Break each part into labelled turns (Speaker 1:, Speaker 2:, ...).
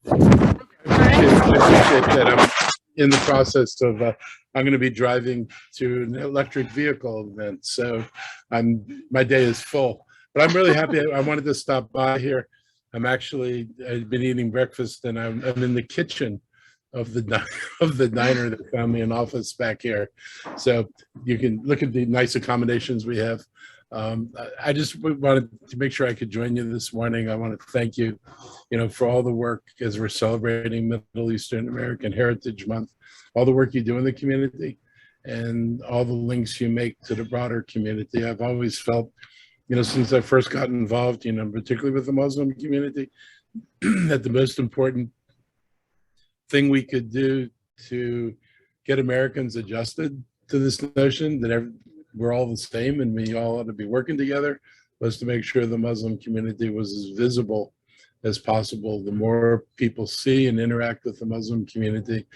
Speaker 1: I appreciate that. I'm in the process of, I'm going to be driving to an electric vehicle event. So my day is full, but I'm really happy. I wanted to stop by here. I've been eating breakfast and I'm in the kitchen of of the diner that found me an office back here. So you can look at the nice accommodations we have. I just wanted to make sure I could join you this morning. I want to thank you, for all the work as we're celebrating Middle Eastern American Heritage Month, all the work you do in the community and all the links you make to the broader community. I've always felt, since I first got involved, particularly with the Muslim community, that the most important thing we could do to get Americans adjusted to this notion that we're all the same and we all ought to be working together was to make sure the Muslim community was as visible as possible. The more people see and interact with the Muslim community,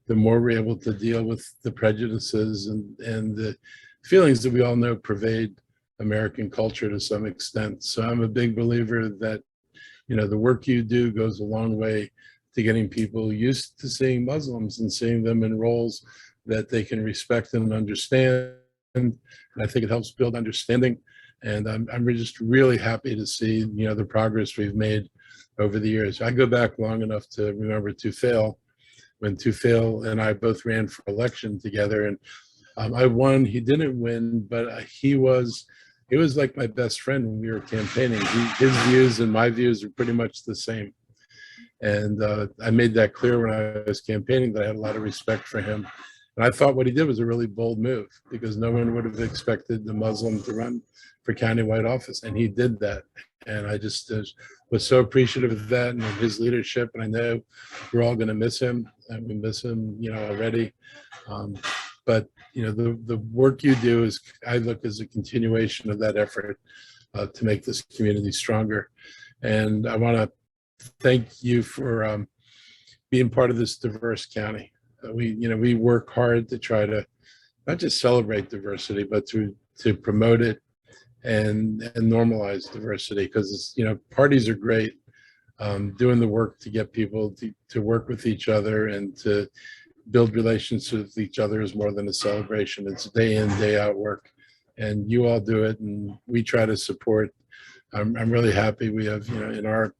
Speaker 1: the more we're able to deal with the prejudices and the feelings that we all know pervade American culture to some extent. So I'm a big believer that, the work you do goes a long way to getting people used to seeing Muslims and seeing them in roles that they can respect and understand. And I think it helps build understanding. And I'm just really happy to see, the progress we've made over the years. I go back long enough to remember Tufail, when Tufail and I both ran for election together. And I won, he didn't win, but he was like my best friend when we were campaigning. His views and my views are pretty much the same. And I made that clear when I was campaigning that I had a lot of respect for him. And I thought what he did was a really bold move because no one would have expected the Muslim to run for countywide office. And he did that. And I just was so appreciative of that and of his leadership. And I know we're all going to miss him. And we miss him, already. But, the work you do is, I look as a continuation of that effort to make this community stronger. And I want to thank you for being part of this diverse county. We work hard to try to not just celebrate diversity, but to promote it and normalize diversity. Because parties are great, doing the work to get people to work with each other and to build relationships with each other is more than a celebration. It's day in, day out work, and you all do it, and we try to support. I'm really happy we have in our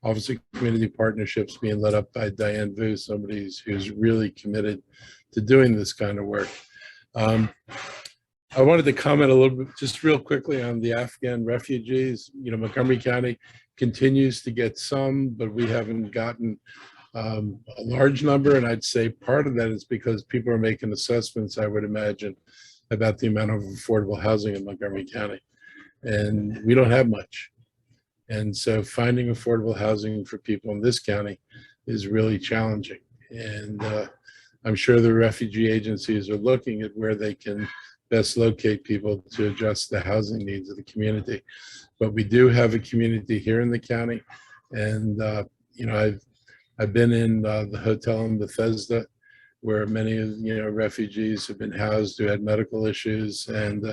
Speaker 1: Office of Community Partnerships being led up by Diane Vu, somebody who's really committed to doing this kind of work. I wanted to comment a little bit, just real quickly, on the Afghan refugees. Montgomery County continues to get some, but we haven't gotten a large number. And I'd say part of that is because people are making assessments, I would imagine, about the amount of affordable housing in Montgomery County. And we don't have much. And so finding affordable housing for people in this county is really challenging. And I'm sure the refugee agencies are looking at where they can best locate people to address the housing needs of the community. But we do have a community here in the county. And, I've been in the hotel in Bethesda where many of, refugees have been housed who had medical issues. And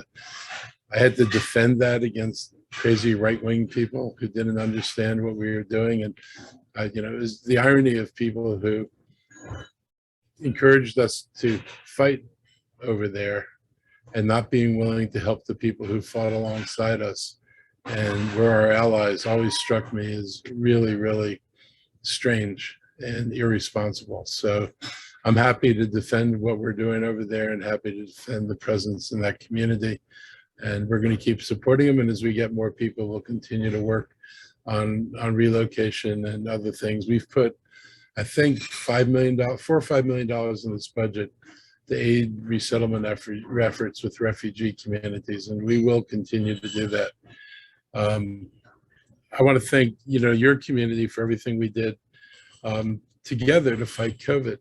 Speaker 1: I had to defend that against crazy right-wing people who didn't understand what we were doing. And, it was the irony of people who encouraged us to fight over there and not being willing to help the people who fought alongside us and were our allies always struck me as really, really strange and irresponsible. So I'm happy to defend what we're doing over there and happy to defend the presence in that community. And we're going to keep supporting them. And as we get more people, we'll continue to work on relocation and other things. We've put, I think, $4 or $5 million in this budget to aid resettlement efforts with refugee communities. And we will continue to do that. I want to thank, your community for everything we did together to fight COVID.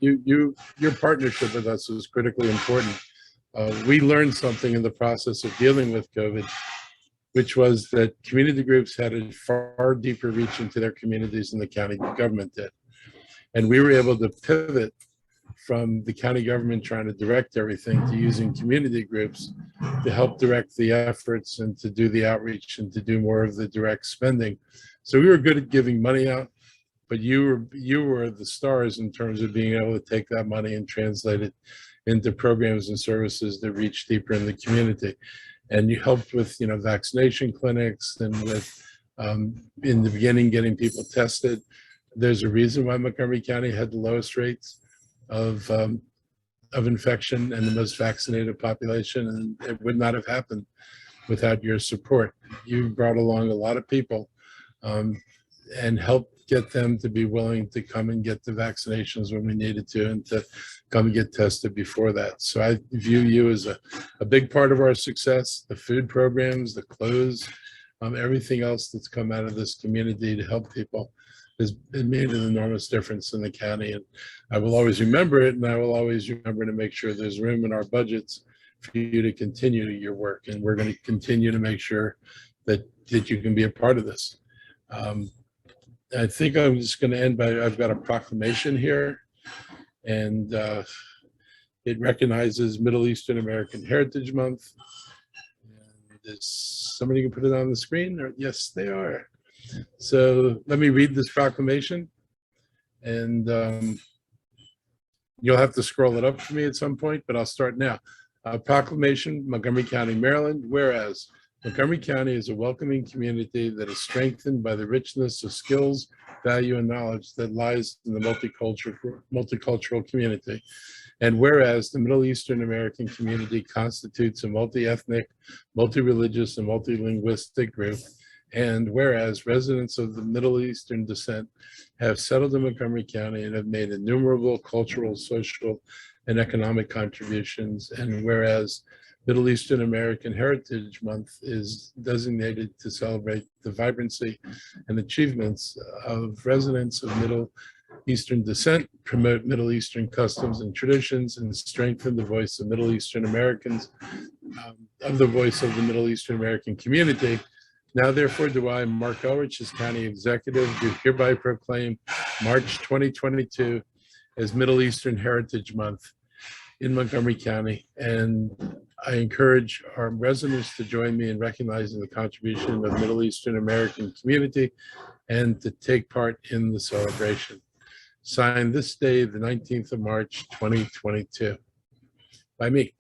Speaker 1: Your partnership with us is critically important. We learned something in the process of dealing with COVID, which was that community groups had a far deeper reach into their communities than the county government did. And we were able to pivot from the county government trying to direct everything to using community groups to help direct the efforts and to do the outreach and to do more of the direct spending. So we were good at giving money out, but you were the stars in terms of being able to take that money and translate it into programs and services that reach deeper in the community. And you helped with, vaccination clinics and with, in the beginning, getting people tested. There's a reason why Montgomery County had the lowest rates of infection and the most vaccinated population, and it would not have happened without your support. You brought along a lot of people and helped get them to be willing to come and get the vaccinations when we needed to, and to come and get tested before that. So I view you as a big part of our success, the food programs, the clothes, everything else that's come out of this community to help people has made an enormous difference in the county. And I will always remember it, and I will always remember to make sure there's room in our budgets for you to continue your work. And we're going to continue to make sure that you can be a part of this. I think I'm just going to end by, I've got a proclamation here, and it recognizes Middle Eastern American Heritage Month. And is somebody can put it on the screen? Or, yes, they are. So let me read this proclamation, and you'll have to scroll it up for me at some point, but I'll start now. Proclamation, Montgomery County, Maryland. Whereas Montgomery County is a welcoming community that is strengthened by the richness of skills, value, and knowledge that lies in the multicultural community. And whereas the Middle Eastern American community constitutes a multi-ethnic, multi-religious, and multi-linguistic group. And whereas residents of the Middle Eastern descent have settled in Montgomery County and have made innumerable cultural, social, and economic contributions. And whereas Middle Eastern American Heritage Month is designated to celebrate the vibrancy and achievements of residents of Middle Eastern descent, promote Middle Eastern customs and traditions, and strengthen the voice of Middle Eastern Americans, of the voice of the Middle Eastern American community. Now, therefore, do I, Marc Elrich, as County Executive, do hereby proclaim March 2022 as Middle Eastern Heritage Month in Montgomery County. And I encourage our residents to join me in recognizing the contribution of the Middle Eastern American community and to take part in the celebration. Signed this day, the 19th of March, 2022, by me.